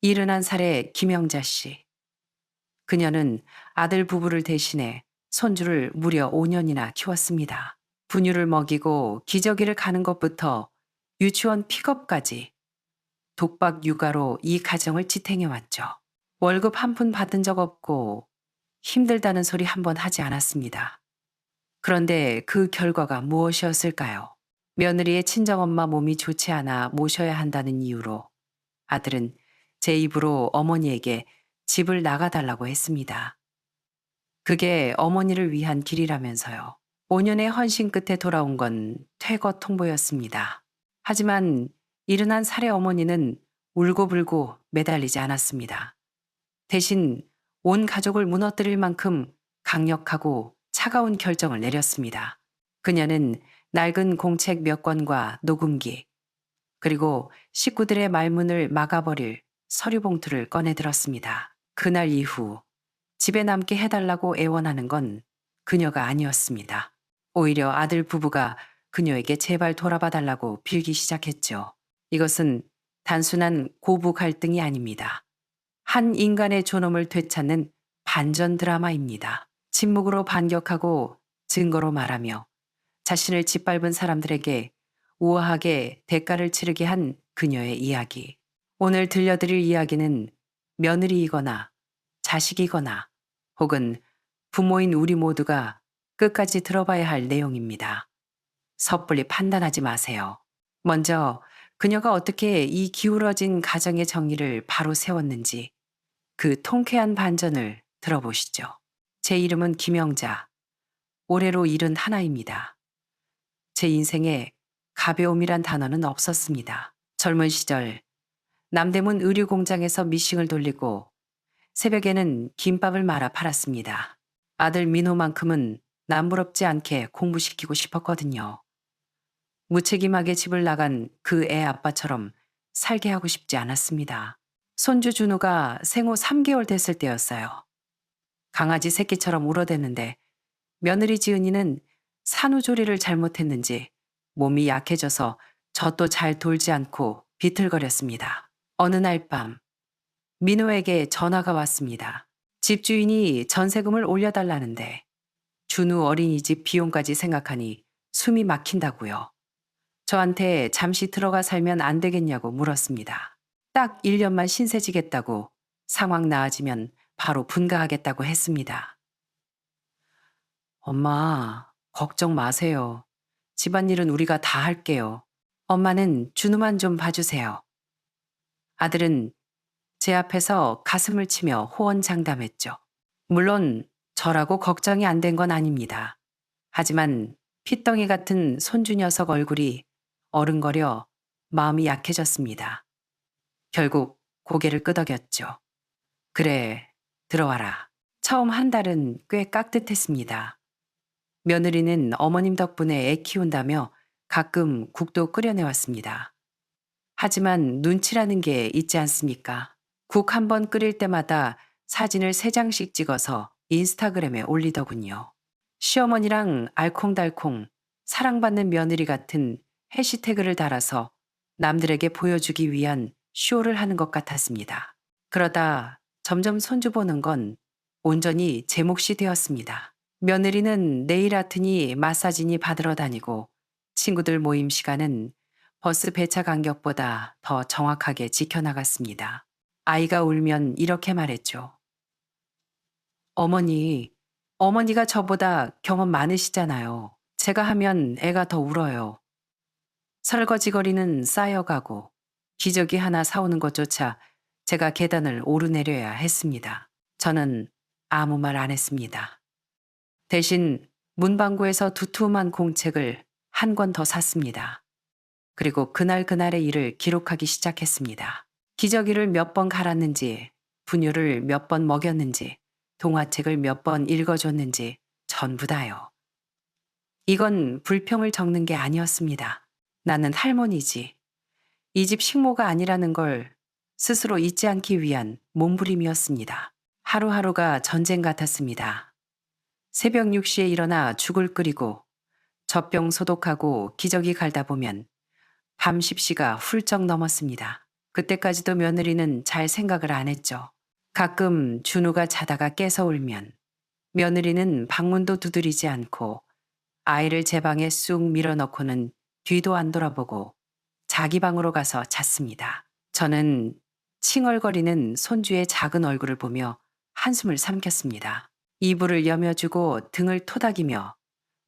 71살의 김영자 씨. 그녀는 아들 부부를 대신해 손주를 무려 5년이나 키웠습니다. 분유를 먹이고 기저귀를 가는 것부터 유치원 픽업까지 독박 육아로 이 가정을 지탱해왔죠. 월급 한 푼 받은 적 없고 힘들다는 소리 한 번 하지 않았습니다. 그런데 그 결과가 무엇이었을까요? 며느리의 친정엄마 몸이 좋지 않아 모셔야 한다는 이유로 아들은 제 입으로 어머니에게 집을 나가달라고 했습니다. 그게 어머니를 위한 길이라면서요. 5년의 헌신 끝에 돌아온 건 퇴거 통보였습니다. 하지만 71살의 어머니는 울고불고 매달리지 않았습니다. 대신 온 가족을 무너뜨릴 만큼 강력하고 차가운 결정을 내렸습니다. 그녀는 낡은 공책 몇 권과 녹음기, 그리고 식구들의 말문을 막아버릴 서류 봉투를 꺼내 들었습니다. 그날 이후 집에 남게 해달라고 애원하는 건 그녀가 아니었습니다. 오히려 아들 부부가 그녀에게 제발 돌아봐 달라고 빌기 시작했죠. 이것은 단순한 고부 갈등이 아닙니다. 한 인간의 존엄을 되찾는 반전 드라마입니다. 침묵으로 반격하고 증거로 말하며 자신을 짓밟은 사람들에게 우아하게 대가를 치르게 한 그녀의 이야기. 오늘 들려드릴 이야기는 며느리이거나 자식이거나 혹은 부모인 우리 모두가 끝까지 들어봐야 할 내용입니다. 섣불리 판단하지 마세요. 먼저 그녀가 어떻게 이 기울어진 가정의 정의를 바로 세웠는지 그 통쾌한 반전을 들어보시죠. 제 이름은 김영자. 올해로 71입니다. 제 인생에 가벼움이란 단어는 없었습니다. 젊은 시절 남대문 의류공장에서 미싱을 돌리고 새벽에는 김밥을 말아 팔았습니다. 아들 민호만큼은 남부럽지 않게 공부시키고 싶었거든요. 무책임하게 집을 나간 그 애 아빠처럼 살게 하고 싶지 않았습니다. 손주 준우가 생후 3개월 됐을 때였어요. 강아지 새끼처럼 울어댔는데 며느리 지은이는 산후조리를 잘못했는지 몸이 약해져서 젖도 잘 돌지 않고 비틀거렸습니다. 어느 날 밤 민호에게 전화가 왔습니다. 집주인이 전세금을 올려달라는데 준우 어린이집 비용까지 생각하니 숨이 막힌다고요. 저한테 잠시 들어가 살면 안 되겠냐고 물었습니다. 딱 1년만 신세지겠다고 상황 나아지면 바로 분가하겠다고 했습니다. 엄마, 걱정 마세요. 집안일은 우리가 다 할게요. 엄마는 준우만 좀 봐주세요. 아들은 제 앞에서 가슴을 치며 호언장담했죠. 물론 저라고 걱정이 안 된 건 아닙니다. 하지만 핏덩이 같은 손주 녀석 얼굴이 어른거려 마음이 약해졌습니다. 결국 고개를 끄덕였죠. 그래, 들어와라. 처음 한 달은 꽤 깍듯했습니다. 며느리는 어머님 덕분에 애 키운다며 가끔 국도 끓여내왔습니다. 하지만 눈치라는 게 있지 않습니까? 국 한 번 끓일 때마다 사진을 3장씩 찍어서 인스타그램에 올리더군요. 시어머니랑 알콩달콩 사랑받는 며느리 같은 해시태그를 달아서 남들에게 보여주기 위한 쇼를 하는 것 같았습니다. 그러다 점점 손주 보는 건 온전히 제 몫이 되었습니다. 며느리는 네일 아트니 마사지니 받으러 다니고 친구들 모임 시간은 버스 배차 간격보다 더 정확하게 지켜나갔습니다. 아이가 울면 이렇게 말했죠. 어머니가 저보다 경험 많으시잖아요. 제가 하면 애가 더 울어요. 설거지거리는 쌓여가고 기저귀 하나 사오는 것조차 제가 계단을 오르내려야 했습니다. 저는 아무 말 안 했습니다. 대신 문방구에서 두툼한 공책을 한 권 더 샀습니다. 그리고 그날의 일을 기록하기 시작했습니다. 기저귀를 몇 번 갈았는지, 분유를 몇 번 먹였는지, 동화책을 몇 번 읽어줬는지 전부 다요. 이건 불평을 적는 게 아니었습니다. 나는 할머니지. 이 집 식모가 아니라는 걸 스스로 잊지 않기 위한 몸부림이었습니다. 하루하루가 전쟁 같았습니다. 새벽 6시에 일어나 죽을 끓이고 젖병 소독하고 기저귀 갈다 보면 밤 10시가 훌쩍 넘었습니다. 그때까지도 며느리는 잘 생각을 안 했죠. 가끔 준우가 자다가 깨서 울면 며느리는 방문도 두드리지 않고 아이를 제 방에 쑥 밀어넣고는 뒤도 안 돌아보고 자기 방으로 가서 잤습니다. 저는 칭얼거리는 손주의 작은 얼굴을 보며 한숨을 삼켰습니다. 이불을 여며주고 등을 토닥이며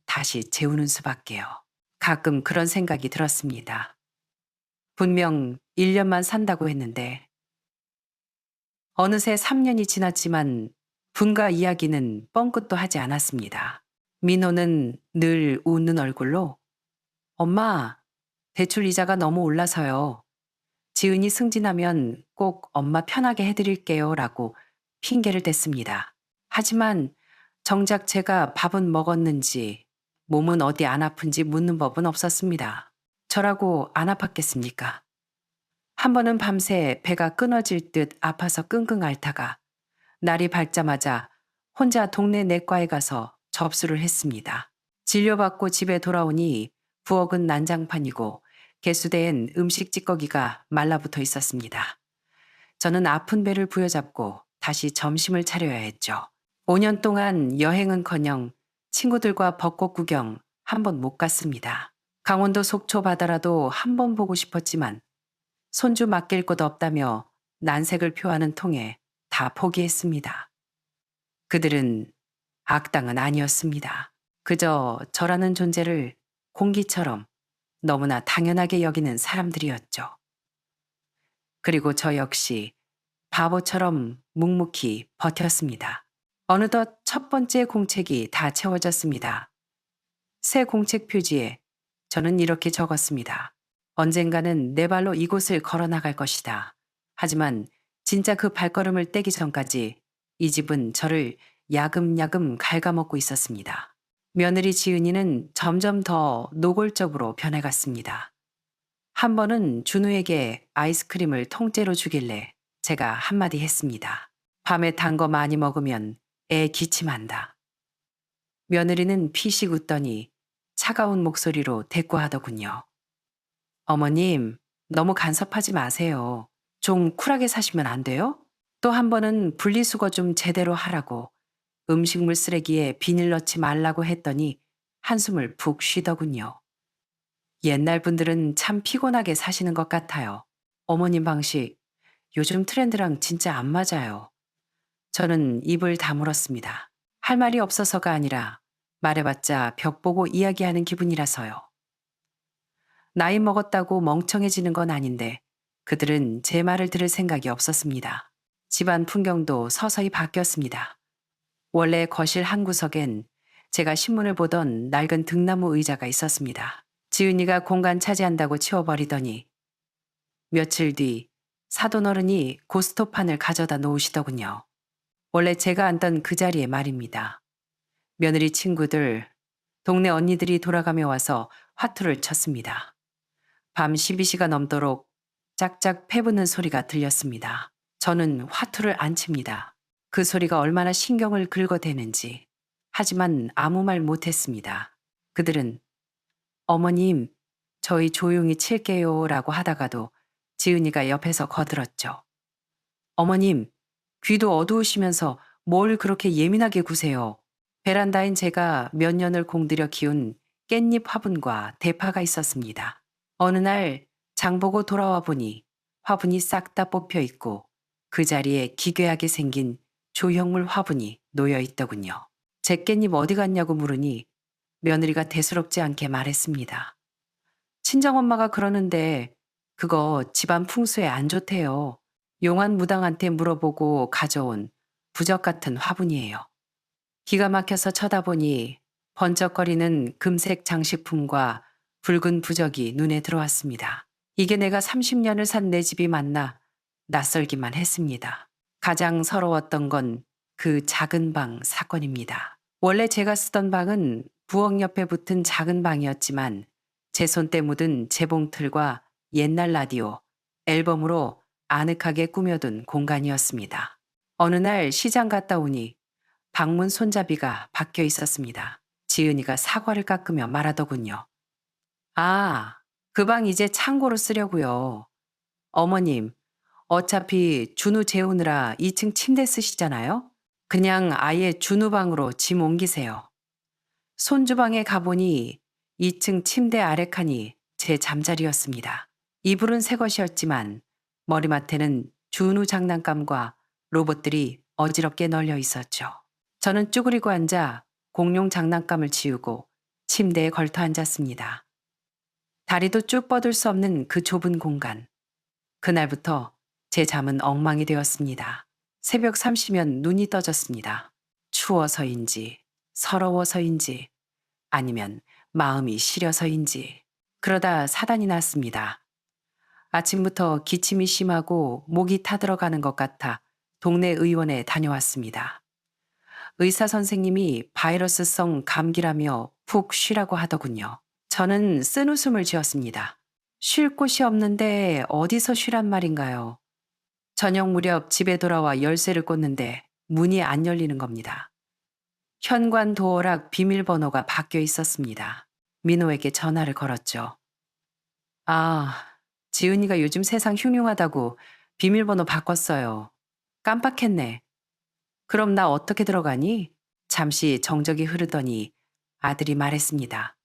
다시 재우는 수밖에요. 가끔 그런 생각이 들었습니다. 분명 1년만 산다고 했는데 어느새 3년이 지났지만 분가 이야기는 뻥끗도 하지 않았습니다. 민호는 늘 웃는 얼굴로 엄마, 대출 이자가 너무 올라서요. 지은이 승진하면 꼭 엄마 편하게 해드릴게요 라고 핑계를 댔습니다. 하지만 정작 제가 밥은 먹었는지 몸은 어디 안 아픈지 묻는 법은 없었습니다. 저라고 안 아팠겠습니까? 한 번은 밤새 배가 끊어질 듯 아파서 끙끙 앓다가 날이 밝자마자 혼자 동네 내과에 가서 접수를 했습니다. 진료받고 집에 돌아오니 부엌은 난장판이고 개수대엔 음식 찌꺼기가 말라붙어 있었습니다. 저는 아픈 배를 부여잡고 다시 점심을 차려야 했죠. 5년 동안 여행은커녕 친구들과 벚꽃 구경 한 번 못 갔습니다. 강원도 속초 바다라도 한 번 보고 싶었지만 손주 맡길 곳 없다며 난색을 표하는 통에 다 포기했습니다. 그들은 악당은 아니었습니다. 그저 저라는 존재를 공기처럼 너무나 당연하게 여기는 사람들이었죠. 그리고 저 역시 바보처럼 묵묵히 버텼습니다. 어느덧 첫 번째 공책이 다 채워졌습니다. 새 공책 표지에 저는 이렇게 적었습니다. 언젠가는 내 발로 이곳을 걸어 나갈 것이다. 하지만 진짜 그 발걸음을 떼기 전까지 이 집은 저를 야금야금 갉아먹고 있었습니다. 며느리 지은이는 점점 더 노골적으로 변해갔습니다. 한 번은 준우에게 아이스크림을 통째로 주길래 제가 한마디 했습니다. 밤에 단 거 많이 먹으면 애 기침한다. 며느리는 피식 웃더니 차가운 목소리로 대꾸하더군요. 어머님, 너무 간섭하지 마세요. 좀 쿨하게 사시면 안 돼요? 또 한 번은 분리수거 좀 제대로 하라고 음식물 쓰레기에 비닐 넣지 말라고 했더니 한숨을 푹 쉬더군요. 옛날 분들은 참 피곤하게 사시는 것 같아요. 어머님 방식, 요즘 트렌드랑 진짜 안 맞아요. 저는 입을 다물었습니다. 할 말이 없어서가 아니라 말해봤자 벽 보고 이야기하는 기분이라서요. 나이 먹었다고 멍청해지는 건 아닌데 그들은 제 말을 들을 생각이 없었습니다. 집안 풍경도 서서히 바뀌었습니다. 원래 거실 한 구석엔 제가 신문을 보던 낡은 등나무 의자가 있었습니다. 지은이가 공간 차지한다고 치워버리더니 며칠 뒤 사돈어른이 고스톱판을 가져다 놓으시더군요. 원래 제가 앉던 그 자리에 말입니다. 며느리 친구들, 동네 언니들이 돌아가며 와서 화투를 쳤습니다. 밤 12시가 넘도록 짝짝 패부는 소리가 들렸습니다. 저는 화투를 안 칩니다. 그 소리가 얼마나 신경을 긁어대는지. 하지만 아무 말 못했습니다. 그들은 어머님, 저희 조용히 칠게요 라고 하다가도 지은이가 옆에서 거들었죠. 어머님, 귀도 어두우시면서 뭘 그렇게 예민하게 구세요. 베란다엔 제가 몇 년을 공들여 키운 깻잎 화분과 대파가 있었습니다. 어느 날 장보고 돌아와 보니 화분이 싹 다 뽑혀 있고 그 자리에 기괴하게 생긴 조형물 화분이 놓여 있더군요. 제 깻잎 어디 갔냐고 물으니 며느리가 대수롭지 않게 말했습니다. 친정엄마가 그러는데 그거 집안 풍수에 안 좋대요. 용한 무당한테 물어보고 가져온 부적 같은 화분이에요. 기가 막혀서 쳐다보니 번쩍거리는 금색 장식품과 붉은 부적이 눈에 들어왔습니다. 이게 내가 30년을 산 내 집이 맞나 낯설기만 했습니다. 가장 서러웠던 건 그 작은 방 사건입니다. 원래 제가 쓰던 방은 부엌 옆에 붙은 작은 방이었지만 제 손때 묻은 재봉틀과 옛날 라디오, 앨범으로 아늑하게 꾸며둔 공간이었습니다. 어느 날 시장 갔다 오니 방문 손잡이가 박혀 있었습니다. 지은이가 사과를 깎으며 말하더군요. 아, 그 방 이제 창고로 쓰려고요. 어머님, 어차피 준우 재우느라 2층 침대 쓰시잖아요? 그냥 아예 준우 방으로 짐 옮기세요. 손주방에 가보니 2층 침대 아래 칸이 제 잠자리였습니다. 이불은 새 것이었지만 머리맡에는 준우 장난감과 로봇들이 어지럽게 널려 있었죠. 저는 쭈그리고 앉아 공룡 장난감을 치우고 침대에 걸터 앉았습니다. 다리도 쭉 뻗을 수 없는 그 좁은 공간. 그날부터 제 잠은 엉망이 되었습니다. 새벽 3시면 눈이 떠졌습니다. 추워서인지, 서러워서인지, 아니면 마음이 시려서인지. 그러다 사단이 났습니다. 아침부터 기침이 심하고 목이 타들어가는 것 같아 동네 의원에 다녀왔습니다. 의사 선생님이 바이러스성 감기라며 푹 쉬라고 하더군요. 저는 쓴웃음을 지었습니다. 쉴 곳이 없는데 어디서 쉬란 말인가요? 저녁 무렵 집에 돌아와 열쇠를 꽂는데 문이 안 열리는 겁니다. 현관 도어락 비밀번호가 바뀌어 있었습니다. 민호에게 전화를 걸었죠. 아, 지은이가 요즘 세상 흉흉하다고 비밀번호 바꿨어요. 깜빡했네. 그럼 나 어떻게 들어가니? 잠시 정적이 흐르더니 아들이 말했습니다.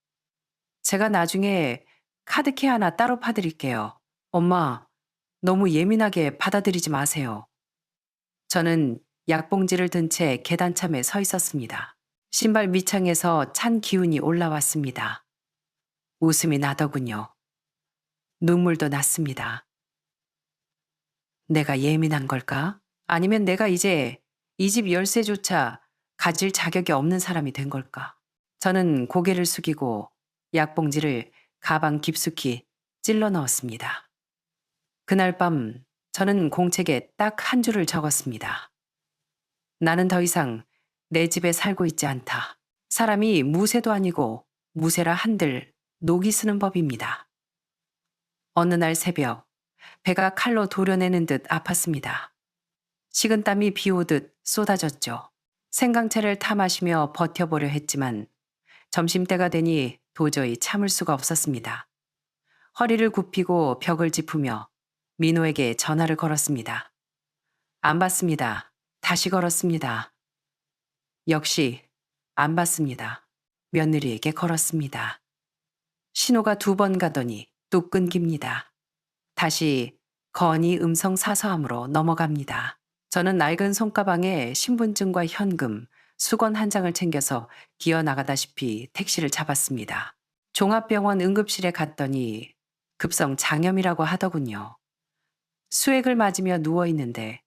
제가 나중에 카드키 하나 따로 파드릴게요. 엄마, 너무 예민하게 받아들이지 마세요. 저는 약봉지를 든 채 계단참에 서 있었습니다. 신발 밑창에서 찬 기운이 올라왔습니다. 웃음이 나더군요. 눈물도 났습니다. 내가 예민한 걸까? 아니면 내가 이제 이 집 열쇠조차 가질 자격이 없는 사람이 된 걸까? 저는 고개를 숙이고 약봉지를 가방 깊숙이 찔러 넣었습니다. 그날 밤 저는 공책에 딱 한 줄을 적었습니다. 나는 더 이상 내 집에 살고 있지 않다. 사람이 무쇠도 아니고 무쇠라 한들 녹이 쓰는 법입니다. 어느 날 새벽 배가 칼로 도려내는 듯 아팠습니다. 식은땀이 비 오듯 쏟아졌죠. 생강차를 타 마시며 버텨보려 했지만 점심때가 되니 도저히 참을 수가 없었습니다. 허리를 굽히고 벽을 짚으며 민호에게 전화를 걸었습니다. 안 받습니다. 다시 걸었습니다. 역시 안 받습니다. 며느리에게 걸었습니다. 신호가 2번 가더니 또 끊깁니다. 다시 건의 음성 사서함으로 넘어갑니다. 저는 낡은 손가방에 신분증과 현금, 수건 한 장을 챙겨서 기어 나가다시피 택시를 잡았습니다. 종합병원 응급실에 갔더니 급성 장염이라고 하더군요. 수액을 맞으며 누워있는데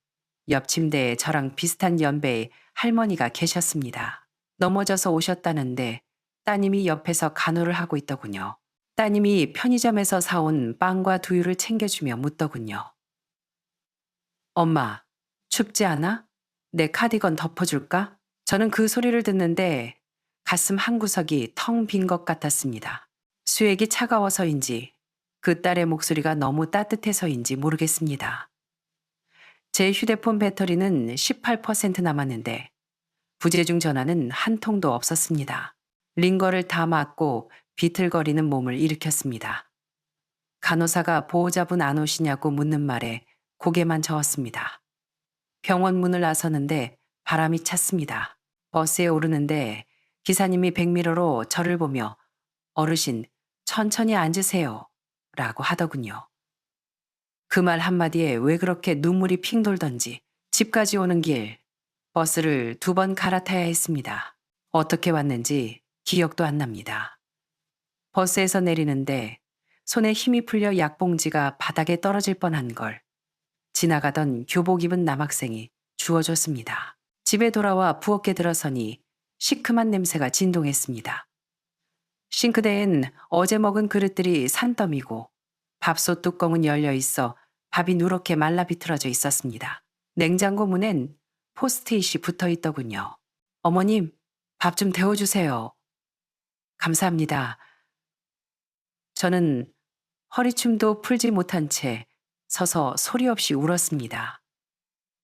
옆 침대에 저랑 비슷한 연배의 할머니가 계셨습니다. 넘어져서 오셨다는데 따님이 옆에서 간호를 하고 있더군요. 따님이 편의점에서 사온 빵과 두유를 챙겨주며 묻더군요. 엄마, 춥지 않아? 내 카디건 덮어줄까? 저는 그 소리를 듣는데 가슴 한구석이 텅 빈 것 같았습니다. 수액이 차가워서인지 그 딸의 목소리가 너무 따뜻해서인지 모르겠습니다. 제 휴대폰 배터리는 18% 남았는데 부재중 전화는 한 통도 없었습니다. 링거를 다 맞고 비틀거리는 몸을 일으켰습니다. 간호사가 보호자분 안 오시냐고 묻는 말에 고개만 저었습니다. 병원 문을 나서는데 바람이 찼습니다. 버스에 오르는데 기사님이 백미러로 저를 보며 어르신 천천히 앉으세요 라고 하더군요. 그 말 한마디에 왜 그렇게 눈물이 핑 돌던지 집까지 오는 길 버스를 2번 갈아타야 했습니다. 어떻게 왔는지 기억도 안 납니다. 버스에서 내리는데 손에 힘이 풀려 약봉지가 바닥에 떨어질 뻔한 걸 지나가던 교복 입은 남학생이 주워줬습니다. 집에 돌아와 부엌에 들어서니 시큼한 냄새가 진동했습니다. 싱크대엔 어제 먹은 그릇들이 산더미고 밥솥 뚜껑은 열려 있어 밥이 누렇게 말라 비틀어져 있었습니다. 냉장고 문엔 포스트잇이 붙어 있더군요. 어머님, 밥 좀 데워주세요. 감사합니다. 저는 허리춤도 풀지 못한 채 서서 소리 없이 울었습니다.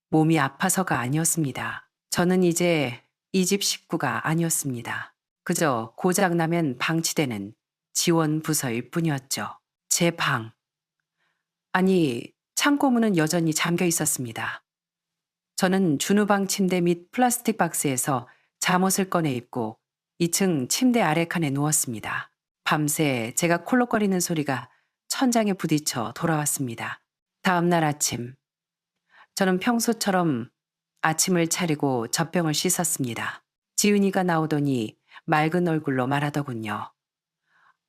몸이 아파서가 아니었습니다. 저는 이제 이 집 식구가 아니었습니다. 그저 고장나면 방치되는 지원 부서일 뿐이었죠. 제 방. 아니, 창고 문은 여전히 잠겨 있었습니다. 저는 준우방 침대 및 플라스틱 박스에서 잠옷을 꺼내 입고 2층 침대 아래 칸에 누웠습니다. 밤새 제가 콜록거리는 소리가 천장에 부딪혀 돌아왔습니다. 다음 날 아침, 저는 평소처럼 아침을 차리고 젖병을 씻었습니다. 지은이가 나오더니 맑은 얼굴로 말하더군요.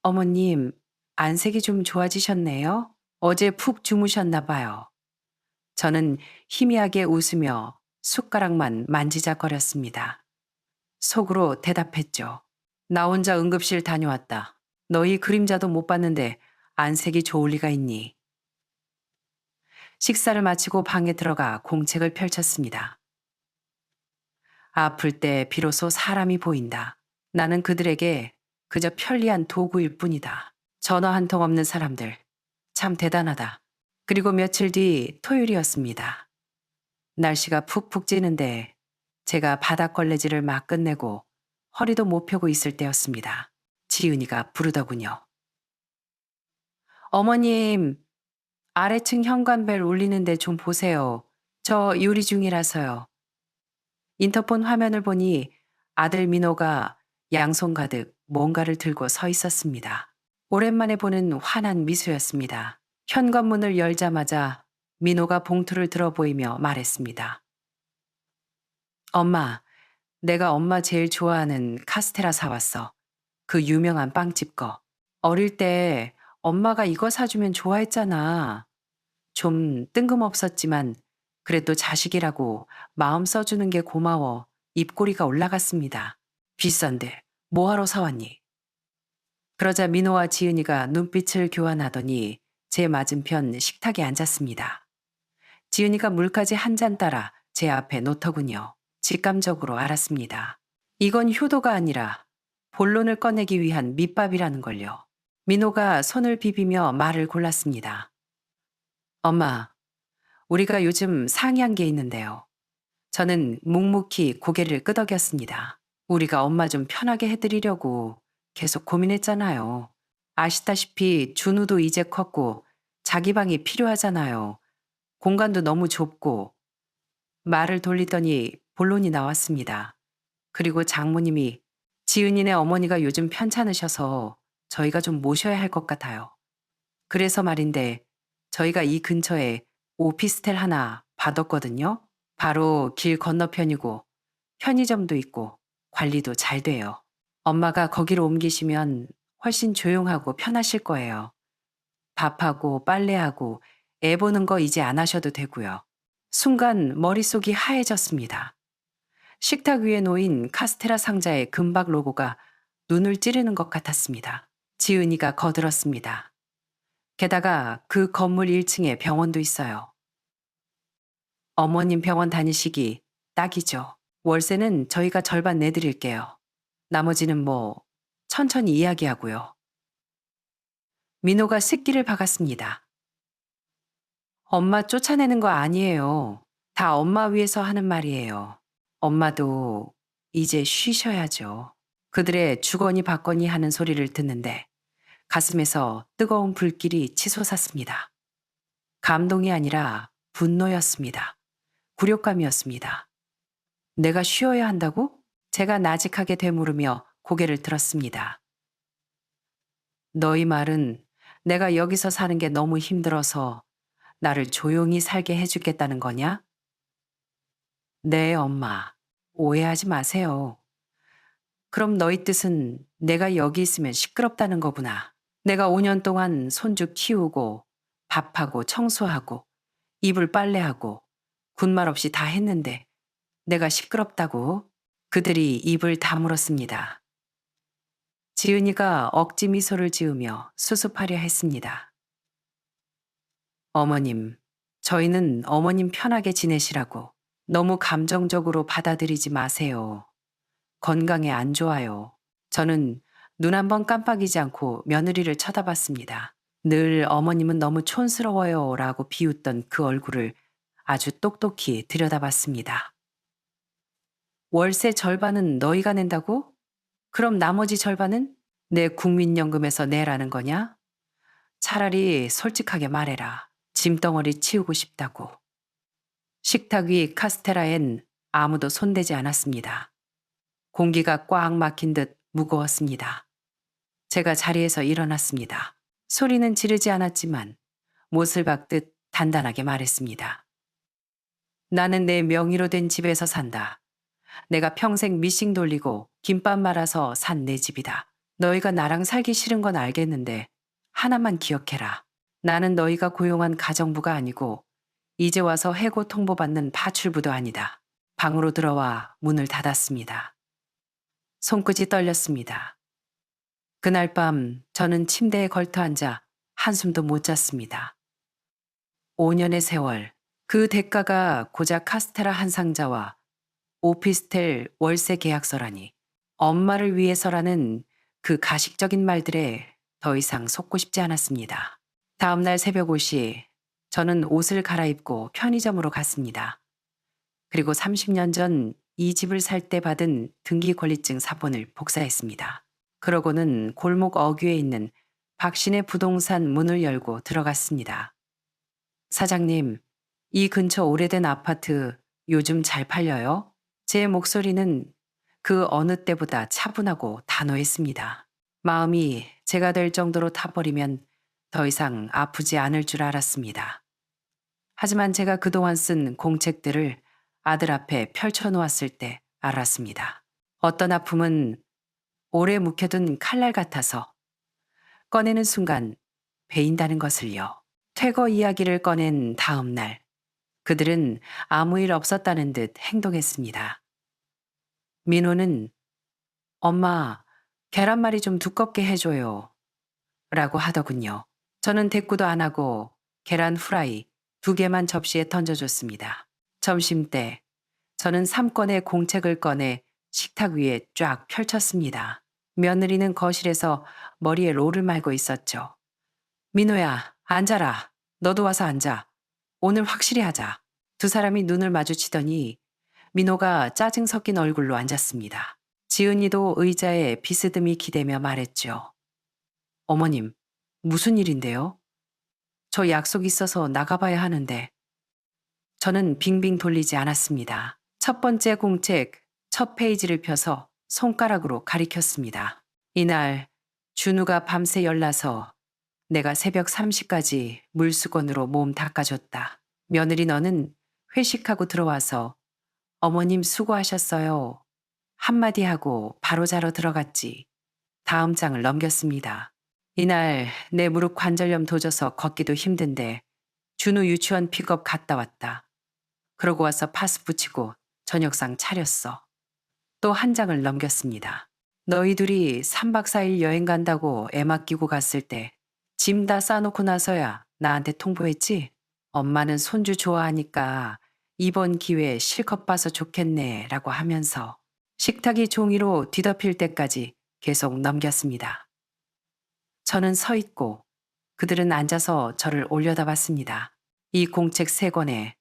어머님, 안색이 좀 좋아지셨네요. 어제 푹 주무셨나 봐요. 저는 희미하게 웃으며 숟가락만 만지작거렸습니다. 속으로 대답했죠. 나 혼자 응급실 다녀왔다. 너희 그림자도 못 봤는데 안색이 좋을 리가 있니? 식사를 마치고 방에 들어가 공책을 펼쳤습니다. 아플 때 비로소 사람이 보인다. 나는 그들에게 그저 편리한 도구일 뿐이다. 전화 한 통 없는 사람들. 참 대단하다. 그리고 며칠 뒤 토요일이었습니다. 날씨가 푹푹 찌는데 제가 바닥걸레질을 막 끝내고 허리도 못 펴고 있을 때였습니다. 지은이가 부르더군요. 어머님, 아래층 현관벨 울리는데 좀 보세요. 저 요리 중이라서요. 인터폰 화면을 보니 아들 민호가 양손 가득 뭔가를 들고 서 있었습니다. 오랜만에 보는 환한 미소였습니다. 현관문을 열자마자 민호가 봉투를 들어 보이며 말했습니다. 엄마, 내가 엄마 제일 좋아하는 카스테라 사왔어. 그 유명한 빵집 거. 어릴 때 엄마가 이거 사주면 좋아했잖아. 좀 뜬금없었지만 그래도 자식이라고 마음 써주는 게 고마워 입꼬리가 올라갔습니다. 비싼데 뭐하러 사왔니? 그러자 민호와 지은이가 눈빛을 교환하더니 제 맞은편 식탁에 앉았습니다. 지은이가 물까지 한 잔 따라 제 앞에 놓더군요. 직감적으로 알았습니다. 이건 효도가 아니라 본론을 꺼내기 위한 밑밥이라는 걸요. 민호가 손을 비비며 말을 골랐습니다. 엄마, 우리가 요즘 상의한 게 있는데요. 저는 묵묵히 고개를 끄덕였습니다. 우리가 엄마 좀 편하게 해드리려고 계속 고민했잖아요. 아시다시피 준우도 이제 컸고 자기 방이 필요하잖아요. 공간도 너무 좁고. 말을 돌리더니 본론이 나왔습니다. 그리고 장모님이 지은이네 어머니가 요즘 편찮으셔서 저희가 좀 모셔야 할 것 같아요. 그래서 말인데 저희가 이 근처에 오피스텔 하나 받았거든요. 바로 길 건너편이고 편의점도 있고 관리도 잘 돼요. 엄마가 거기로 옮기시면 훨씬 조용하고 편하실 거예요. 밥하고 빨래하고 애 보는 거 이제 안 하셔도 되고요. 순간 머릿속이 하얘졌습니다. 식탁 위에 놓인 카스테라 상자의 금박 로고가 눈을 찌르는 것 같았습니다. 지은이가 거들었습니다. 게다가 그 건물 1층에 병원도 있어요. 어머님 병원 다니시기 딱이죠. 월세는 저희가 절반 내드릴게요. 나머지는 뭐 천천히 이야기하고요. 민호가 새끼를 박았습니다. 엄마 쫓아내는 거 아니에요. 다 엄마 위해서 하는 말이에요. 엄마도 이제 쉬셔야죠. 그들의 주거니 받거니 하는 소리를 듣는데 가슴에서 뜨거운 불길이 치솟았습니다. 감동이 아니라 분노였습니다. 굴욕감이었습니다. 내가 쉬어야 한다고? 제가 나직하게 되물으며 고개를 들었습니다. 너희 말은 내가 여기서 사는 게 너무 힘들어서 나를 조용히 살게 해주겠다는 거냐? 네, 엄마. 오해하지 마세요. 그럼 너희 뜻은 내가 여기 있으면 시끄럽다는 거구나. 내가 5년 동안 손주 키우고 밥하고 청소하고 이불 빨래하고 군말 없이 다 했는데 내가 시끄럽다고? 그들이 입을 다물었습니다. 지은이가 억지 미소를 지으며 수습하려 했습니다. 어머님, 저희는 어머님 편하게 지내시라고 너무 감정적으로 받아들이지 마세요. 건강에 안 좋아요. 저는 눈 한 번 깜빡이지 않고 며느리를 쳐다봤습니다. 늘 어머님은 너무 촌스러워요 라고 비웃던 그 얼굴을 아주 똑똑히 들여다봤습니다. 월세 절반은 너희가 낸다고? 그럼 나머지 절반은 내 국민연금에서 내라는 거냐? 차라리 솔직하게 말해라. 짐덩어리 치우고 싶다고. 식탁 위 카스테라엔 아무도 손대지 않았습니다. 공기가 꽉 막힌 듯 무거웠습니다. 제가 자리에서 일어났습니다. 소리는 지르지 않았지만 못을 박듯 단단하게 말했습니다. 나는 내 명의로 된 집에서 산다. 내가 평생 미싱 돌리고 김밥 말아서 산 내 집이다. 너희가 나랑 살기 싫은 건 알겠는데 하나만 기억해라. 나는 너희가 고용한 가정부가 아니고 이제 와서 해고 통보받는 파출부도 아니다. 방으로 들어와 문을 닫았습니다. 손끝이 떨렸습니다. 그날 밤 저는 침대에 걸터 앉아 한숨도 못 잤습니다. 5년의 세월, 그 대가가 고작 카스테라 한 상자와 오피스텔 월세 계약서라니. 엄마를 위해서라는 그 가식적인 말들에 더 이상 속고 싶지 않았습니다. 다음 날 새벽 5시 저는 옷을 갈아입고 편의점으로 갔습니다. 그리고 30년 전 이 집을 살 때 받은 등기권리증 사본을 복사했습니다. 그러고는 골목 어귀에 있는 박신의 부동산 문을 열고 들어갔습니다. 사장님, 이 근처 오래된 아파트 요즘 잘 팔려요? 제 목소리는 그 어느 때보다 차분하고 단호했습니다. 마음이 제가 될 정도로 타버리면 더 이상 아프지 않을 줄 알았습니다. 하지만 제가 그동안 쓴 공책들을 아들 앞에 펼쳐놓았을 때 알았습니다. 어떤 아픔은 오래 묵혀둔 칼날 같아서 꺼내는 순간 베인다는 것을요. 퇴거 이야기를 꺼낸 다음 날 그들은 아무 일 없었다는 듯 행동했습니다. 민호는 엄마, 계란말이 좀 두껍게 해줘요. 라고 하더군요. 저는 대꾸도 안 하고 계란 후라이 2개만 접시에 던져줬습니다. 점심때 저는 3건의 공책을 꺼내 식탁 위에 쫙 펼쳤습니다. 며느리는 거실에서 머리에 롤을 말고 있었죠. 민호야, 앉아라. 너도 와서 앉아. 오늘 확실히 하자. 두 사람이 눈을 마주치더니 민호가 짜증 섞인 얼굴로 앉았습니다. 지은이도 의자에 비스듬히 기대며 말했죠. 어머님, 무슨 일인데요? 저 약속 있어서 나가봐야 하는데. 저는 빙빙 돌리지 않았습니다. 첫 번째 공책 첫 페이지를 펴서 손가락으로 가리켰습니다. 이날 준우가 밤새 열나서 내가 새벽 3시까지 물수건으로 몸 닦아줬다. 며느리 너는 회식하고 들어와서 어머님 수고하셨어요. 한마디 하고 바로 자러 들어갔지. 다음 장을 넘겼습니다. 이날 내 무릎 관절염 도져서 걷기도 힘든데 준우 유치원 픽업 갔다 왔다. 그러고 와서 파스 붙이고 저녁상 차렸어. 또 한 장을 넘겼습니다. 너희 둘이 3박 4일 여행 간다고 애 맡기고 갔을 때 짐 다 싸놓고 나서야 나한테 통보했지? 엄마는 손주 좋아하니까 이번 기회에 실컷 봐서 좋겠네 라고 하면서 식탁이 종이로 뒤덮일 때까지 계속 넘겼습니다. 저는 서 있고 그들은 앉아서 저를 올려다봤습니다. 이 공책 3권에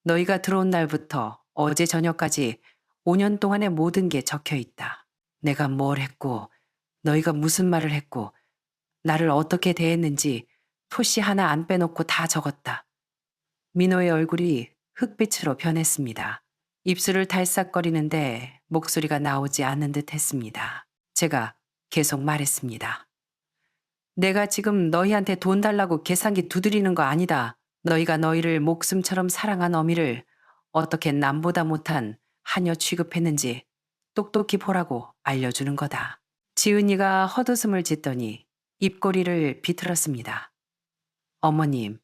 너희가 들어온 날부터 어제 저녁까지 5년 동안의 모든 게 적혀 있다. 내가 뭘 했고 너희가 무슨 말을 했고 나를 어떻게 대했는지 토시 하나 안 빼놓고 다 적었다. 민호의 얼굴이 흑빛으로 변했습니다. 입술을 달싹거리는데 목소리가 나오지 않는 듯 했습니다. 제가 계속 말했습니다. 내가 지금 너희한테 돈 달라고 계산기 두드리는 거 아니다. 너희가 너희를 목숨처럼 사랑한 어미를 어떻게 남보다 못한 하녀 취급했는지 똑똑히 보라고 알려주는 거다. 지은이가 헛웃음을 짓더니 입꼬리를 비틀었습니다. 어머님,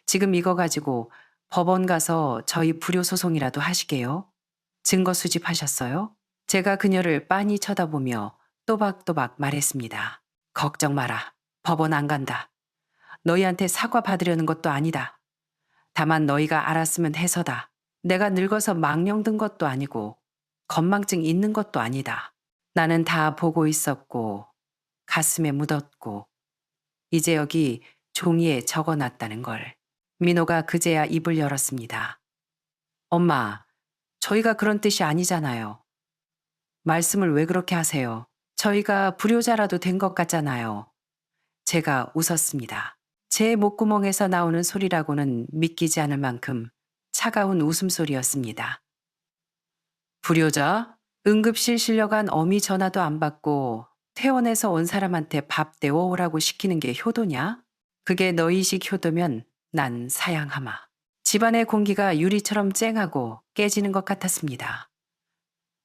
지금 이거 가지고 법원 가서 저희 불효소송이라도 하시게요? 증거 수집하셨어요? 제가 그녀를 빤히 쳐다보며 또박또박 말했습니다. 걱정 마라. 법원 안 간다. 너희한테 사과 받으려는 것도 아니다. 다만 너희가 알았으면 해서다. 내가 늙어서 망령 든 것도 아니고 건망증 있는 것도 아니다. 나는 다 보고 있었고 가슴에 묻었고 이제 여기 종이에 적어놨다는 걸. 민호가 그제야 입을 열었습니다. 엄마, 저희가 그런 뜻이 아니잖아요. 말씀을 왜 그렇게 하세요? 저희가 불효자라도 된 것 같잖아요. 제가 웃었습니다. 제 목구멍에서 나오는 소리라고는 믿기지 않을 만큼 차가운 웃음소리였습니다. 불효자? 응급실 실려간 어미 전화도 안 받고 퇴원해서 온 사람한테 밥 데워오라고 시키는 게 효도냐? 그게 너희식 효도면 난 사양하마. 집안의 공기가 유리처럼 쨍하고 깨지는 것 같았습니다.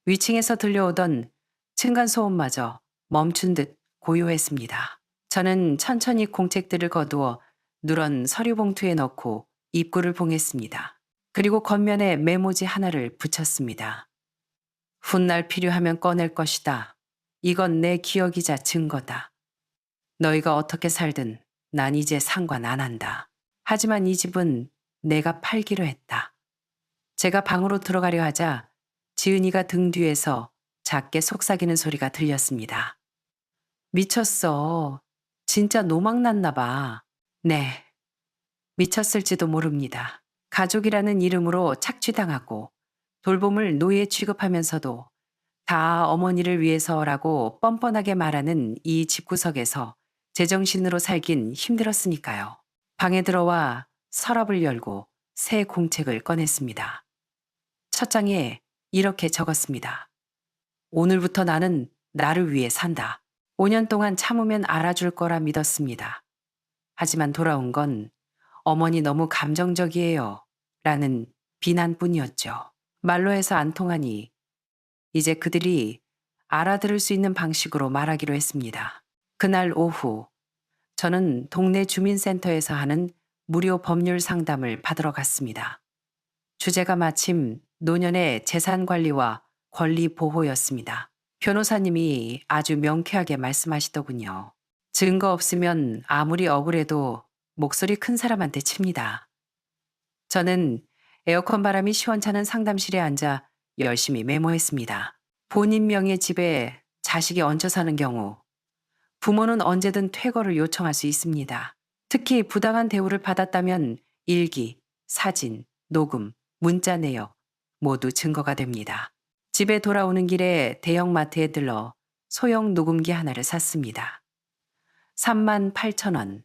위층에서 들려오던 층간소음마저 멈춘 듯 고요했습니다. 저는 천천히 공책들을 거두어 누런 서류봉투에 넣고 입구를 봉했습니다. 그리고 겉면에 메모지 하나를 붙였습니다. 훗날 필요하면 꺼낼 것이다. 이건 내 기억이자 증거다. 너희가 어떻게 살든 난 이제 상관 안 한다. 하지만 이 집은 내가 팔기로 했다. 제가 방으로 들어가려 하자 지은이가 등 뒤에서 작게 속삭이는 소리가 들렸습니다. 미쳤어. 진짜 노망 났나 봐. 네, 미쳤을지도 모릅니다. 가족이라는 이름으로 착취당하고 돌봄을 노예 취급하면서도 다 어머니를 위해서라고 뻔뻔하게 말하는 이 집구석에서 제정신으로 살긴 힘들었으니까요. 방에 들어와 서랍을 열고 새 공책을 꺼냈습니다. 첫 장에 이렇게 적었습니다. 오늘부터 나는 나를 위해 산다. 5년 동안 참으면 알아줄 거라 믿었습니다. 하지만 돌아온 건 어머니 너무 감정적이에요. 라는 비난뿐이었죠. 말로 해서 안 통하니 이제 그들이 알아들을 수 있는 방식으로 말하기로 했습니다. 그날 오후 저는 동네 주민센터에서 하는 무료 법률 상담을 받으러 갔습니다. 주제가 마침 노년의 재산 관리와 권리 보호였습니다. 변호사님이 아주 명쾌하게 말씀하시더군요. 증거 없으면 아무리 억울해도 목소리 큰 사람한테 칩니다. 저는 에어컨 바람이 시원찮은 상담실에 앉아 열심히 메모했습니다. 본인 명의 집에 자식이 얹혀 사는 경우 부모는 언제든 퇴거를 요청할 수 있습니다. 특히 부당한 대우를 받았다면 일기, 사진, 녹음, 문자 내역 모두 증거가 됩니다. 집에 돌아오는 길에 대형마트에 들러 소형 녹음기 하나를 샀습니다. 38,000원.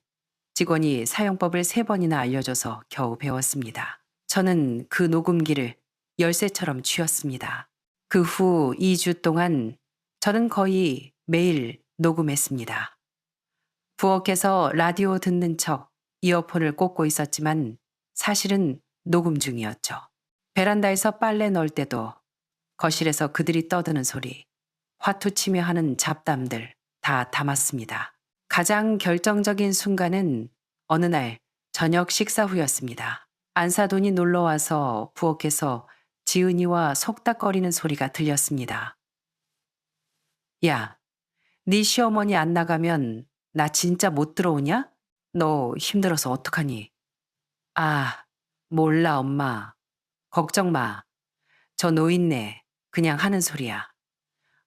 직원이 사용법을 3번이나 알려줘서 겨우 배웠습니다. 저는 그 녹음기를 열쇠처럼 쥐었습니다. 그 후 2주 동안 저는 거의 매일 녹음했습니다. 부엌에서 라디오 듣는 척 이어폰을 꽂고 있었지만 사실은 녹음 중이었죠. 베란다에서 빨래 넣을 때도 거실에서 그들이 떠드는 소리, 화투치며 하는 잡담들 다 담았습니다. 가장 결정적인 순간은 어느 날 저녁 식사 후였습니다. 안사돈이 놀러와서 부엌에서 지은이와 속닥거리는 소리가 들렸습니다. 야, 네 시어머니 안 나가면 나 진짜 못 들어오냐? 너 힘들어서 어떡하니? 아, 몰라 엄마. 걱정 마. 저 노인네 그냥 하는 소리야.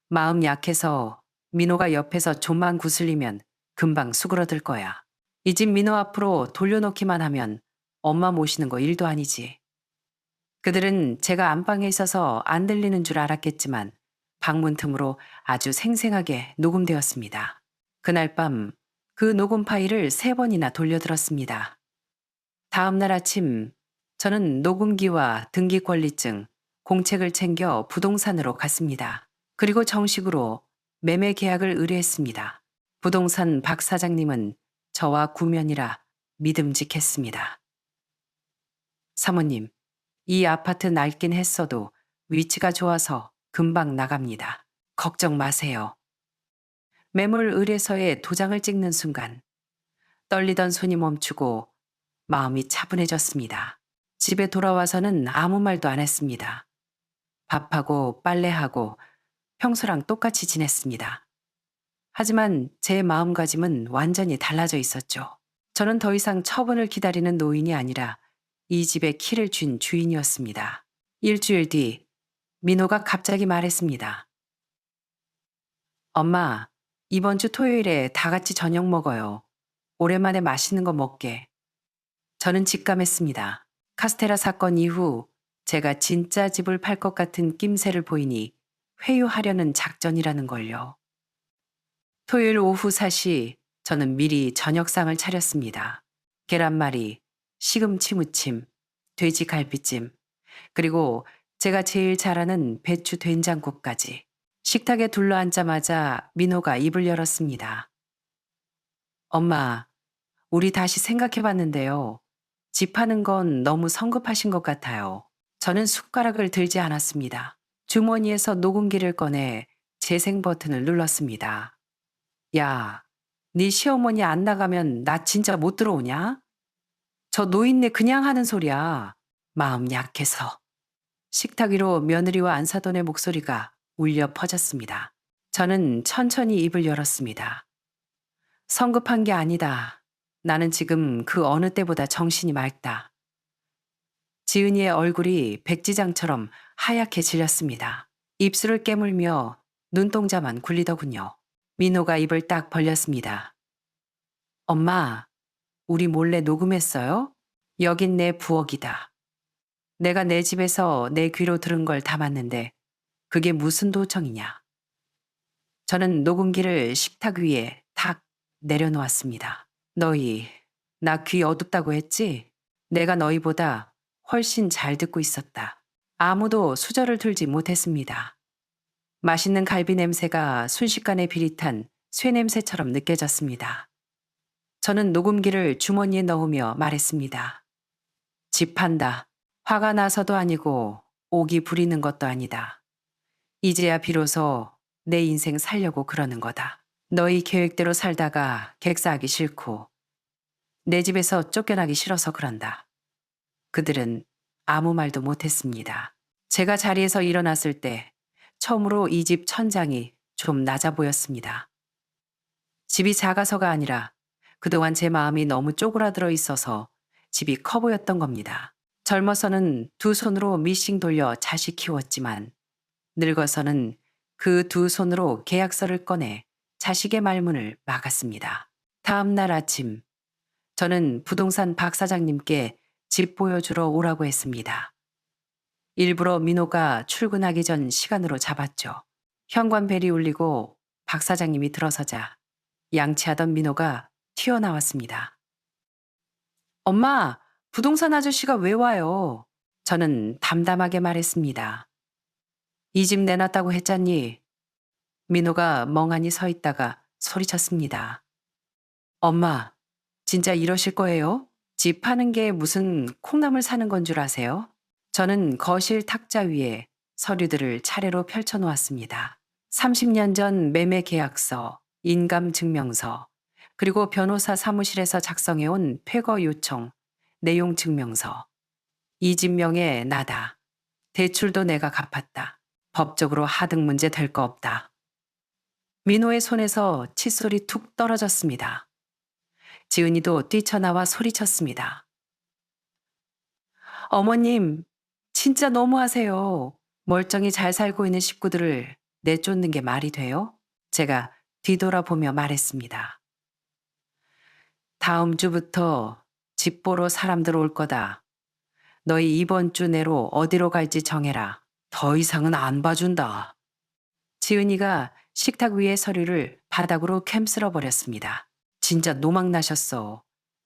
마음 약해서 민호가 옆에서 좀만 구슬리면 금방 수그러들 거야. 이 집 민호 앞으로 돌려놓기만 하면 엄마 모시는 거 일도 아니지. 그들은 제가 안방에 있어서 안 들리는 줄 알았겠지만 방문 틈으로 아주 생생하게 녹음되었습니다. 그날 밤 그 녹음 파일을 3번이나 돌려들었습니다. 다음 날 아침 저는 녹음기와 등기권리증, 공책을 챙겨 부동산으로 갔습니다. 그리고 정식으로 매매 계약을 의뢰했습니다. 부동산 박 사장님은 저와 구면이라 믿음직했습니다. 사모님, 이 아파트 낡긴 했어도 위치가 좋아서 금방 나갑니다. 걱정 마세요. 매물 의뢰서에 도장을 찍는 순간 떨리던 손이 멈추고 마음이 차분해졌습니다. 집에 돌아와서는 아무 말도 안 했습니다. 밥하고 빨래하고 평소랑 똑같이 지냈습니다. 하지만 제 마음가짐은 완전히 달라져 있었죠. 저는 더 이상 처분을 기다리는 노인이 아니라 이 집에 키를 쥔 주인이었습니다. 일주일 뒤 민호가 갑자기 말했습니다. 엄마, 이번 주 토요일에 다 같이 저녁 먹어요. 오랜만에 맛있는 거 먹게. 저는 직감했습니다. 카스테라 사건 이후 제가 진짜 집을 팔 것 같은 낌새를 보이니 회유하려는 작전이라는 걸요. 토요일 오후 4시 저는 미리 저녁상을 차렸습니다. 계란말이, 시금치 무침, 돼지 갈비찜, 그리고 제가 제일 잘하는 배추 된장국까지. 식탁에 둘러앉자마자 민호가 입을 열었습니다. 엄마, 우리 다시 생각해 봤는데요. 집 하는 건 너무 성급하신 것 같아요. 저는 숟가락을 들지 않았습니다. 주머니에서 녹음기를 꺼내 재생 버튼을 눌렀습니다. 야, 네 시어머니 안 나가면 나 진짜 못 들어오냐? 저 노인네 그냥 하는 소리야. 마음 약해서. 식탁 위로 며느리와 안사돈의 목소리가 울려 퍼졌습니다. 저는 천천히 입을 열었습니다. 성급한 게 아니다. 나는 지금 그 어느 때보다 정신이 맑다. 지은이의 얼굴이 백지장처럼 하얗게 질렸습니다. 입술을 깨물며 눈동자만 굴리더군요. 민호가 입을 딱 벌렸습니다. 엄마, 우리 몰래 녹음했어요? 여긴 내 부엌이다. 내가 내 집에서 내 귀로 들은 걸 담았는데 그게 무슨 도청이냐. 저는 녹음기를 식탁 위에 탁 내려놓았습니다. 너희, 나 귀 어둡다고 했지? 내가 너희보다 훨씬 잘 듣고 있었다. 아무도 수저를 들지 못했습니다. 맛있는 갈비 냄새가 순식간에 비릿한 쇠 냄새처럼 느껴졌습니다. 저는 녹음기를 주머니에 넣으며 말했습니다. 집 한다. 화가 나서도 아니고 옥이 부리는 것도 아니다. 이제야 비로소 내 인생 살려고 그러는 거다. 너희 계획대로 살다가 객사하기 싫고 내 집에서 쫓겨나기 싫어서 그런다. 그들은 아무 말도 못했습니다. 제가 자리에서 일어났을 때 처음으로 이 집 천장이 좀 낮아 보였습니다. 집이 작아서가 아니라 그동안 제 마음이 너무 쪼그라들어 있어서 집이 커 보였던 겁니다. 젊어서는 두 손으로 미싱 돌려 자식 키웠지만 늙어서는 그 두 손으로 계약서를 꺼내 자식의 말문을 막았습니다. 다음 날 아침, 저는 부동산 박 사장님께 집 보여주러 오라고 했습니다. 일부러 민호가 출근하기 전 시간으로 잡았죠. 현관벨이 울리고 박 사장님이 들어서자 양치하던 민호가 튀어나왔습니다. 엄마, 부동산 아저씨가 왜 와요? 저는 담담하게 말했습니다. 이 집 내놨다고 했잖니. 민호가 멍하니 서 있다가 소리쳤습니다. 엄마, 진짜 이러실 거예요? 집 파는 게 무슨 콩나물 사는 건 줄 아세요? 저는 거실 탁자 위에 서류들을 차례로 펼쳐놓았습니다. 30년 전 매매 계약서, 인감 증명서, 그리고 변호사 사무실에서 작성해온 폐거 요청, 내용 증명서. 이 집 명예 나다. 대출도 내가 갚았다. 법적으로 하등 문제 될 거 없다. 민호의 손에서 칫솔이 툭 떨어졌습니다. 지은이도 뛰쳐나와 소리쳤습니다. 어머님, 진짜 너무하세요. 멀쩡히 잘 살고 있는 식구들을 내쫓는 게 말이 돼요? 제가 뒤돌아보며 말했습니다. 다음 주부터 집 보러 사람들 올 거다. 너희 이번 주 내로 어디로 갈지 정해라. 더 이상은 안 봐준다. 지은이가 식탁 위의 서류를 바닥으로 캠 쓸어 버렸습니다. 진짜 노망 나셨어.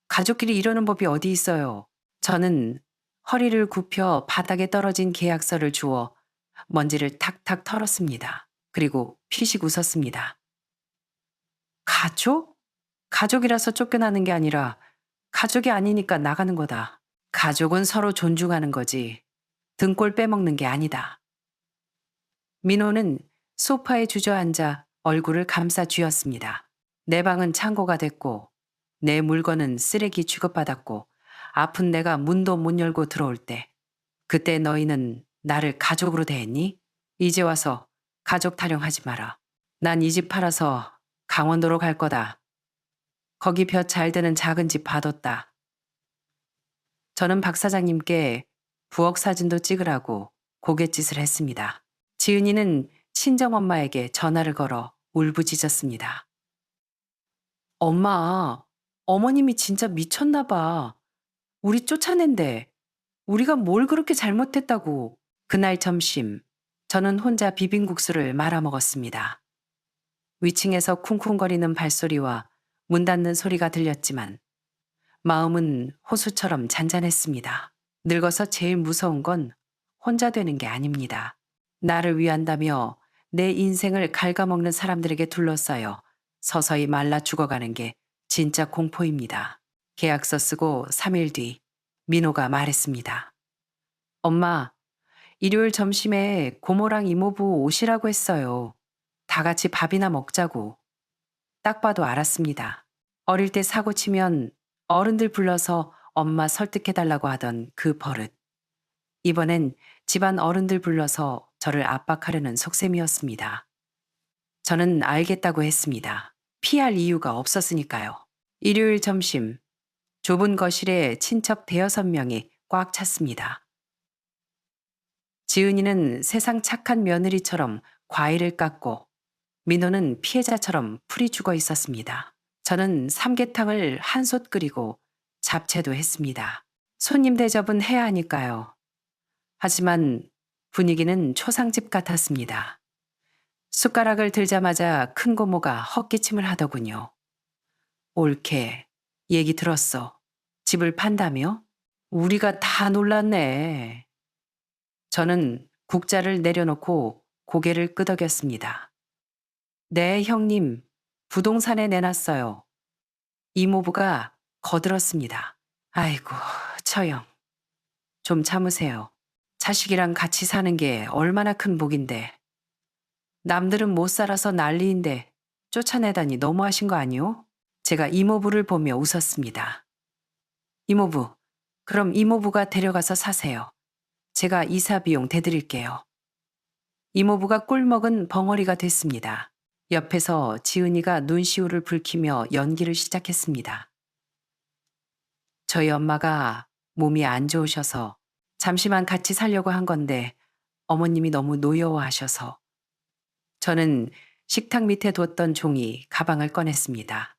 가족끼리 이러는 법이 어디 있어요. 저는 허리를 굽혀 바닥에 떨어진 계약서를 주워 먼지를 탁탁 털었습니다. 그리고 피식 웃었습니다. 가족? 가족이라서 쫓겨나는 게 아니라 가족이 아니니까 나가는 거다. 가족은 서로 존중하는 거지. 등골 빼먹는 게 아니다. 민호는 소파에 주저앉아 얼굴을 감싸 쥐었습니다. 내 방은 창고가 됐고 내 물건은 쓰레기 취급받았고 아픈 내가 문도 못 열고 들어올 때 그때 너희는 나를 가족으로 대했니? 이제 와서 가족 타령하지 마라. 난 이 집 팔아서 강원도로 갈 거다. 거기 볕 잘 드는 작은 집 봐뒀다. 저는 박 사장님께 부엌 사진도 찍으라고 고갯짓을 했습니다. 지은이는 친정엄마에게 전화를 걸어 울부짖었습니다. 엄마, 어머님이 진짜 미쳤나 봐. 우리 쫓아낸대. 우리가 뭘 그렇게 잘못했다고. 그날 점심, 저는 혼자 비빔국수를 말아 먹었습니다. 위층에서 쿵쿵거리는 발소리와 문 닫는 소리가 들렸지만 마음은 호수처럼 잔잔했습니다. 늙어서 제일 무서운 건 혼자 되는 게 아닙니다. 나를 위한다며 내 인생을 갉아먹는 사람들에게 둘러싸여 서서히 말라 죽어가는 게 진짜 공포입니다. 계약서 쓰고 3일 뒤 민호가 말했습니다. 엄마, 일요일 점심에 고모랑 이모부 오시라고 했어요. 다 같이 밥이나 먹자고. 딱 봐도 알았습니다. 어릴 때 사고 치면 어른들 불러서 엄마 설득해달라고 하던 그 버릇. 이번엔 집안 어른들 불러서 저를 압박하려는 속셈이었습니다. 저는 알겠다고 했습니다. 피할 이유가 없었으니까요. 일요일 점심, 좁은 거실에 친척 대여섯 명이 꽉 찼습니다. 지은이는 세상 착한 며느리처럼 과일을 깎고 민호는 피해자처럼 풀이 죽어 있었습니다. 저는 삼계탕을 한솥 끓이고 잡채도 했습니다. 손님 대접은 해야 하니까요. 하지만 분위기는 초상집 같았습니다. 숟가락을 들자마자 큰 고모가 헛기침을 하더군요. 옳게 얘기 들었어. 집을 판다며? 우리가 다 놀랐네. 저는 국자를 내려놓고 고개를 끄덕였습니다. 네, 형님. 부동산에 내놨어요. 이모부가 거들었습니다. 아이고, 처형. 좀 참으세요. 자식이랑 같이 사는 게 얼마나 큰 복인데. 남들은 못 살아서 난리인데 쫓아내다니 너무하신 거 아니오? 제가 이모부를 보며 웃었습니다. 이모부, 그럼 이모부가 데려가서 사세요. 제가 이사 비용 대드릴게요. 이모부가 꿀먹은 벙어리가 됐습니다. 옆에서 지은이가 눈시울을 붉히며 연기를 시작했습니다. 저희 엄마가 몸이 안 좋으셔서 잠시만 같이 살려고 한 건데 어머님이 너무 노여워하셔서. 저는 식탁 밑에 뒀던 종이 가방을 꺼냈습니다.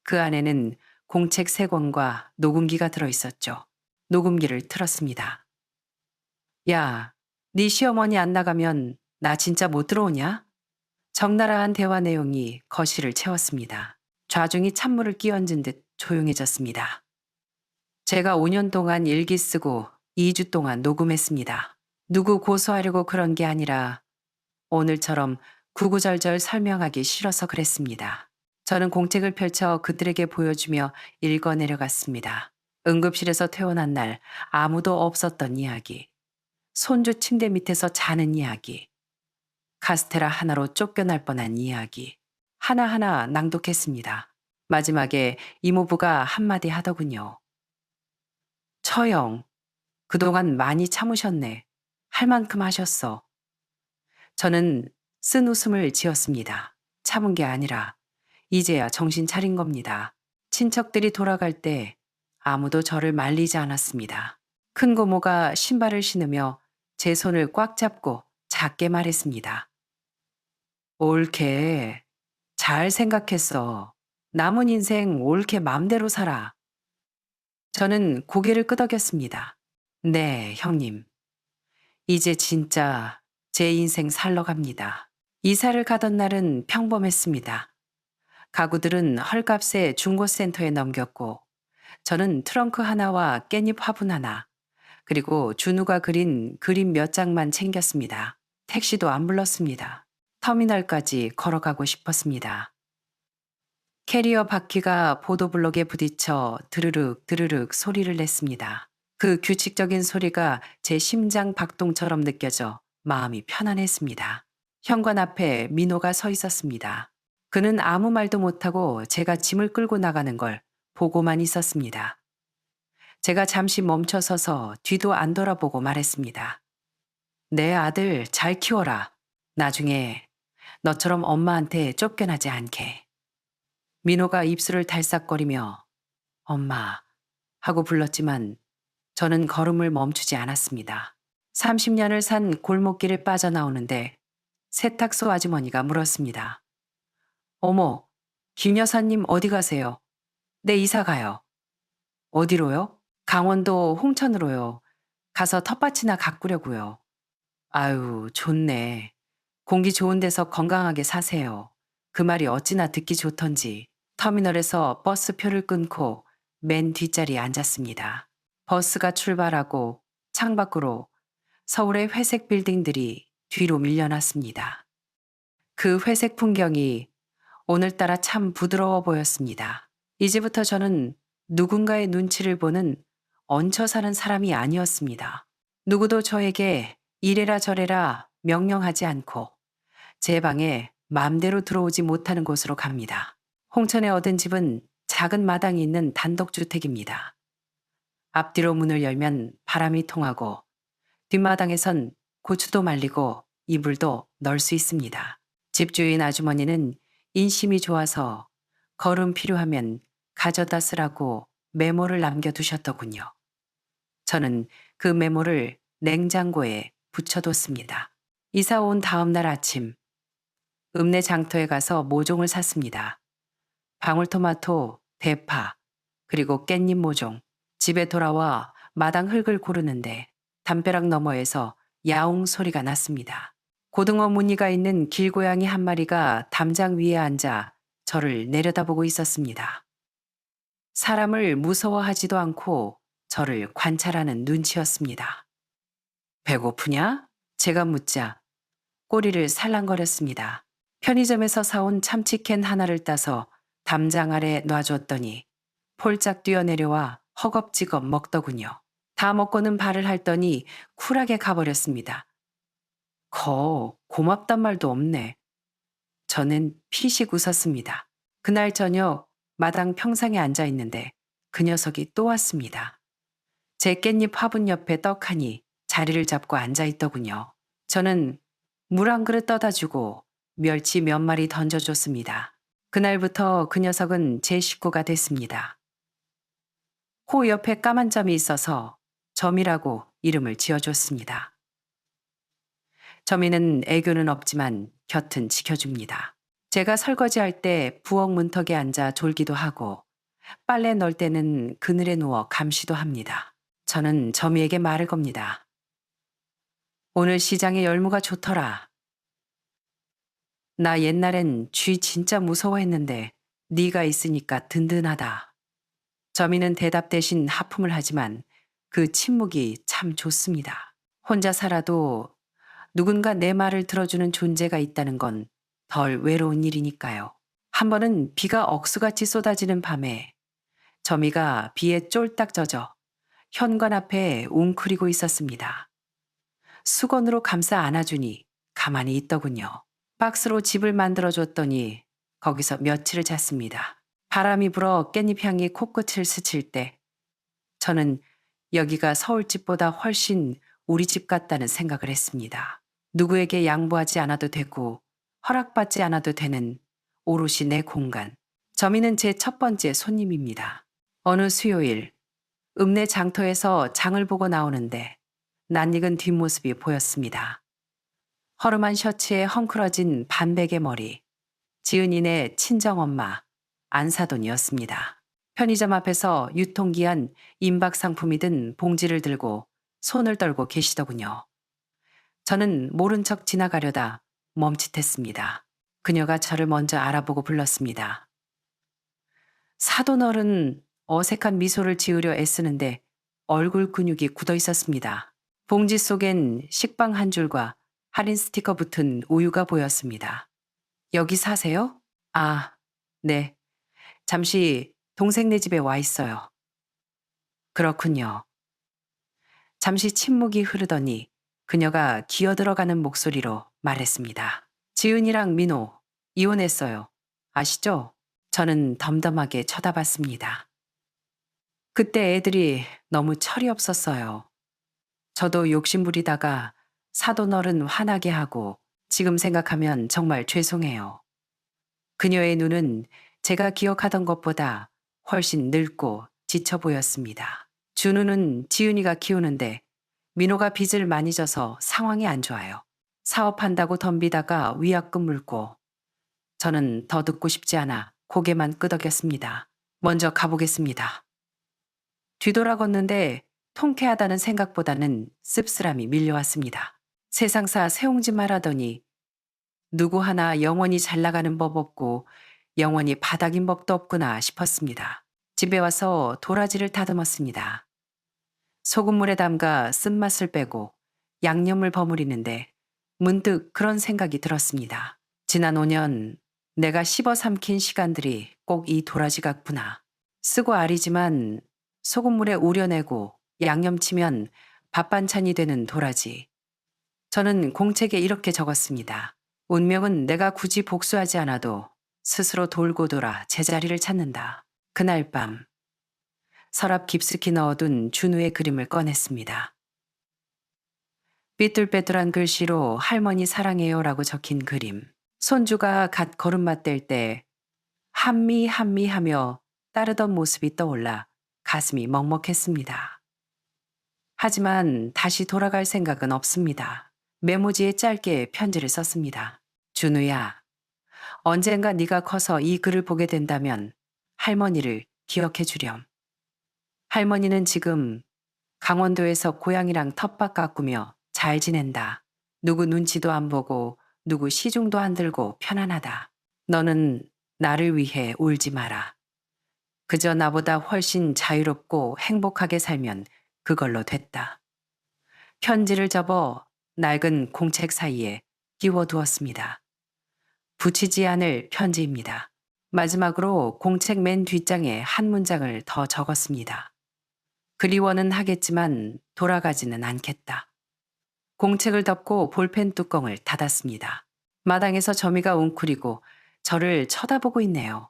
그 안에는 공책 3권과 녹음기가 들어있었죠. 녹음기를 틀었습니다. 야, 네 시어머니 안 나가면 나 진짜 못 들어오냐? 적나라한 대화 내용이 거실을 채웠습니다. 좌중이 찬물을 끼얹은 듯 조용해졌습니다. 제가 5년 동안 일기 쓰고 2주 동안 녹음했습니다. 누구 고소하려고 그런 게 아니라 오늘처럼 구구절절 설명하기 싫어서 그랬습니다. 저는 공책을 펼쳐 그들에게 보여주며 읽어내려갔습니다. 응급실에서 퇴원한 날 아무도 없었던 이야기. 손주 침대 밑에서 자는 이야기. 카스테라 하나로 쫓겨날 뻔한 이야기. 하나하나 낭독했습니다. 마지막에 이모부가 한마디 하더군요. 처형, 그동안 많이 참으셨네. 할 만큼 하셨어. 저는 쓴 웃음을 지었습니다. 참은 게 아니라 이제야 정신 차린 겁니다. 친척들이 돌아갈 때 아무도 저를 말리지 않았습니다. 큰 고모가 신발을 신으며 제 손을 꽉 잡고 작게 말했습니다. 옳게 잘 생각했어. 남은 인생 옳게 맘대로 살아. 저는 고개를 끄덕였습니다. 네, 형님. 이제 진짜 제 인생 살러 갑니다. 이사를 가던 날은 평범했습니다. 가구들은 헐값에 중고센터에 넘겼고 저는 트렁크 하나와 깻잎 화분 하나 그리고 준우가 그린 그림 몇 장만 챙겼습니다. 택시도 안 불렀습니다. 터미널까지 걸어가고 싶었습니다. 캐리어 바퀴가 보도블록에 부딪혀 드르륵 드르륵 소리를 냈습니다. 그 규칙적인 소리가 제 심장 박동처럼 느껴져 마음이 편안했습니다. 현관 앞에 민호가 서 있었습니다. 그는 아무 말도 못하고 제가 짐을 끌고 나가는 걸 보고만 있었습니다. 제가 잠시 멈춰서서 뒤도 안 돌아보고 말했습니다. 내 아들 잘 키워라. 나중에 너처럼 엄마한테 쫓겨나지 않게. 민호가 입술을 달싹거리며 엄마 하고 불렀지만 저는 걸음을 멈추지 않았습니다. 30년을 산 골목길을 빠져나오는데 세탁소 아주머니가 물었습니다. 어머, 김 여사님 어디 가세요? 네, 이사 가요. 어디로요? 강원도 홍천으로요. 가서 텃밭이나 가꾸려고요. 아유, 좋네. 공기 좋은 데서 건강하게 사세요. 그 말이 어찌나 듣기 좋던지 터미널에서 버스표를 끊고 맨 뒷자리에 앉았습니다. 버스가 출발하고 창밖으로 서울의 회색 빌딩들이 뒤로 밀려났습니다. 그 회색 풍경이 오늘따라 참 부드러워 보였습니다. 이제부터 저는 누군가의 눈치를 보는 얹혀 사는 사람이 아니었습니다. 누구도 저에게 이래라 저래라 명령하지 않고 제 방에 마음대로 들어오지 못하는 곳으로 갑니다. 홍천에 얻은 집은 작은 마당이 있는 단독주택입니다. 앞뒤로 문을 열면 바람이 통하고 뒷마당에선 고추도 말리고 이불도 널 수 있습니다. 집주인 아주머니는 인심이 좋아서 걸음 필요하면 가져다 쓰라고 메모를 남겨두셨더군요. 저는 그 메모를 냉장고에 붙여뒀습니다. 이사 온 다음 날 아침, 읍내 장터에 가서 모종을 샀습니다. 방울토마토, 대파, 그리고 깻잎 모종. 집에 돌아와 마당 흙을 고르는데 담벼락 너머에서 야옹 소리가 났습니다. 고등어 무늬가 있는 길고양이 한 마리가 담장 위에 앉아 저를 내려다보고 있었습니다. 사람을 무서워하지도 않고 저를 관찰하는 눈치였습니다. 배고프냐? 제가 묻자 꼬리를 살랑거렸습니다. 편의점에서 사온 참치캔 하나를 따서 담장 아래 놔줬더니 폴짝 뛰어내려와 허겁지겁 먹더군요. 다 먹고는 발을 핥더니 쿨하게 가버렸습니다. 고맙단 말도 없네. 저는 피식 웃었습니다. 그날 저녁 마당 평상에 앉아 있는데 그 녀석이 또 왔습니다. 제 깻잎 화분 옆에 떡하니 자리를 잡고 앉아 있더군요. 저는 물 한 그릇 떠다 주고 멸치 몇 마리 던져줬습니다. 그날부터 그 녀석은 제 식구가 됐습니다. 코 옆에 까만 점이 있어서 점이라고 이름을 지어줬습니다. 점이는 애교는 없지만 곁은 지켜줍니다. 제가 설거지할 때 부엌 문턱에 앉아 졸기도 하고 빨래 넣을 때는 그늘에 누워 감시도 합니다. 저는 점이에게 말을 겁니다. 오늘 시장에 열무가 좋더라. 나 옛날엔 쥐 진짜 무서워했는데 네가 있으니까 든든하다. 점이는 대답 대신 하품을 하지만 그 침묵이 참 좋습니다. 혼자 살아도 누군가 내 말을 들어주는 존재가 있다는 건 덜 외로운 일이니까요. 한 번은 비가 억수같이 쏟아지는 밤에 점이가 비에 쫄딱 젖어 현관 앞에 웅크리고 있었습니다. 수건으로 감싸 안아주니 가만히 있더군요. 박스로 집을 만들어줬더니 거기서 며칠을 잤습니다. 바람이 불어 깻잎 향이 코끝을 스칠 때 저는 여기가 서울집보다 훨씬 우리 집 같다는 생각을 했습니다. 누구에게 양보하지 않아도 되고 허락받지 않아도 되는 오롯이 내 공간. 점이는 제 첫 번째 손님입니다. 어느 수요일 읍내 장터에서 장을 보고 나오는데 낯익은 뒷모습이 보였습니다. 허름한 셔츠에 헝클어진 반백의 머리, 지은이네 친정엄마, 안사돈이었습니다. 편의점 앞에서 유통기한 임박 상품이 든 봉지를 들고 손을 떨고 계시더군요. 저는 모른 척 지나가려다 멈칫했습니다. 그녀가 저를 먼저 알아보고 불렀습니다. 사돈어른 어색한 미소를 지으려 애쓰는데 얼굴 근육이 굳어 있었습니다. 봉지 속엔 식빵 한 줄과 할인 스티커 붙은 우유가 보였습니다. 여기 사세요? 아, 네. 잠시 동생네 집에 와 있어요. 그렇군요. 잠시 침묵이 흐르더니 그녀가 기어들어가는 목소리로 말했습니다. 지은이랑 민호 이혼했어요. 아시죠? 저는 덤덤하게 쳐다봤습니다. 그때 애들이 너무 철이 없었어요. 저도 욕심부리다가 사돈어른 화나게 하고 지금 생각하면 정말 죄송해요. 그녀의 눈은 제가 기억하던 것보다 훨씬 늙고 지쳐 보였습니다. 준우는 지은이가 키우는데 민호가 빚을 많이 져서 상황이 안 좋아요. 사업한다고 덤비다가 위약금 물고 저는 더 듣고 싶지 않아 고개만 끄덕였습니다. 먼저 가보겠습니다. 뒤돌아 걷는데 통쾌하다는 생각보다는 씁쓸함이 밀려왔습니다. 세상사 세옹지 말하더니 누구 하나 영원히 잘 나가는 법 없고 영원히 바닥인 법도 없구나 싶었습니다. 집에 와서 도라지를 다듬었습니다. 소금물에 담가 쓴맛을 빼고 양념을 버무리는데 문득 그런 생각이 들었습니다. 지난 5년 내가 씹어 삼킨 시간들이 꼭 이 도라지 같구나. 쓰고 아리지만 소금물에 우려내고 양념치면 밥 반찬이 되는 도라지. 저는 공책에 이렇게 적었습니다. 운명은 내가 굳이 복수하지 않아도 스스로 돌고 돌아 제자리를 찾는다. 그날 밤 서랍 깊숙이 넣어둔 준우의 그림을 꺼냈습니다. 삐뚤빼뚤한 글씨로 할머니 사랑해요라고 적힌 그림. 손주가 갓 걸음마 뗄 때 한미 한미 하며 따르던 모습이 떠올라 가슴이 먹먹했습니다. 하지만 다시 돌아갈 생각은 없습니다. 메모지에 짧게 편지를 썼습니다. 준우야, 언젠가 네가 커서 이 글을 보게 된다면 할머니를 기억해 주렴. 할머니는 지금 강원도에서 고양이랑 텃밭 가꾸며 잘 지낸다. 누구 눈치도 안 보고 누구 시중도 안 들고 편안하다. 너는 나를 위해 울지 마라. 그저 나보다 훨씬 자유롭고 행복하게 살면 그걸로 됐다. 편지를 접어 낡은 공책 사이에 끼워두었습니다. 붙이지 않을 편지입니다. 마지막으로 공책 맨 뒷장에 한 문장을 더 적었습니다. 그리워는 하겠지만 돌아가지는 않겠다. 공책을 덮고 볼펜 뚜껑을 닫았습니다. 마당에서 점이가 웅크리고 저를 쳐다보고 있네요.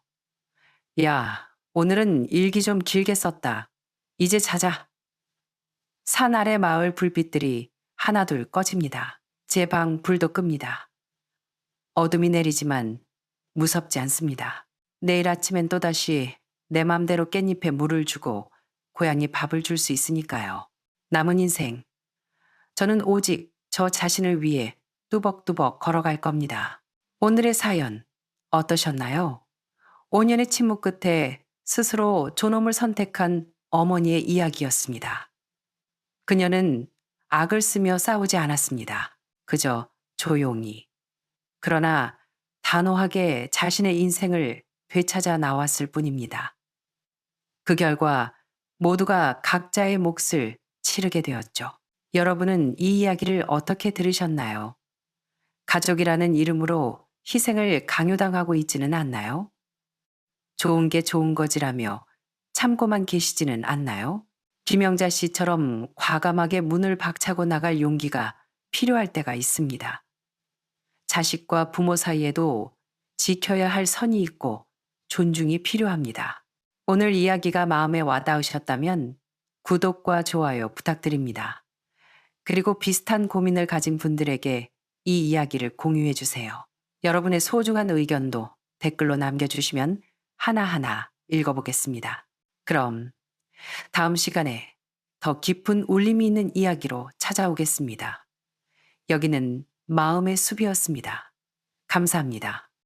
야, 오늘은 일기 좀 길게 썼다. 이제 자자. 산 아래 마을 불빛들이 하나둘 꺼집니다. 제 방 불도 끕니다. 어둠이 내리지만 무섭지 않습니다. 내일 아침엔 또다시 내 맘대로 깻잎에 물을 주고 고양이 밥을 줄 수 있으니까요. 남은 인생, 저는 오직 저 자신을 위해 뚜벅뚜벅 걸어갈 겁니다. 오늘의 사연 어떠셨나요? 5년의 침묵 끝에 스스로 존엄을 선택한 어머니의 이야기였습니다. 그녀는 악을 쓰며 싸우지 않았습니다. 그저 조용히. 그러나 단호하게 자신의 인생을 되찾아 나왔을 뿐입니다. 그 결과 모두가 각자의 몫을 치르게 되었죠. 여러분은 이 이야기를 어떻게 들으셨나요? 가족이라는 이름으로 희생을 강요당하고 있지는 않나요? 좋은 게 좋은 거지라며 참고만 계시지는 않나요? 김영자 씨처럼 과감하게 문을 박차고 나갈 용기가 필요할 때가 있습니다. 자식과 부모 사이에도 지켜야 할 선이 있고 존중이 필요합니다. 오늘 이야기가 마음에 와닿으셨다면 구독과 좋아요 부탁드립니다. 그리고 비슷한 고민을 가진 분들에게 이 이야기를 공유해 주세요. 여러분의 소중한 의견도 댓글로 남겨주시면 하나하나 읽어보겠습니다. 그럼 다음 시간에 더 깊은 울림이 있는 이야기로 찾아오겠습니다. 여기는 마음의 숲이었습니다. 감사합니다.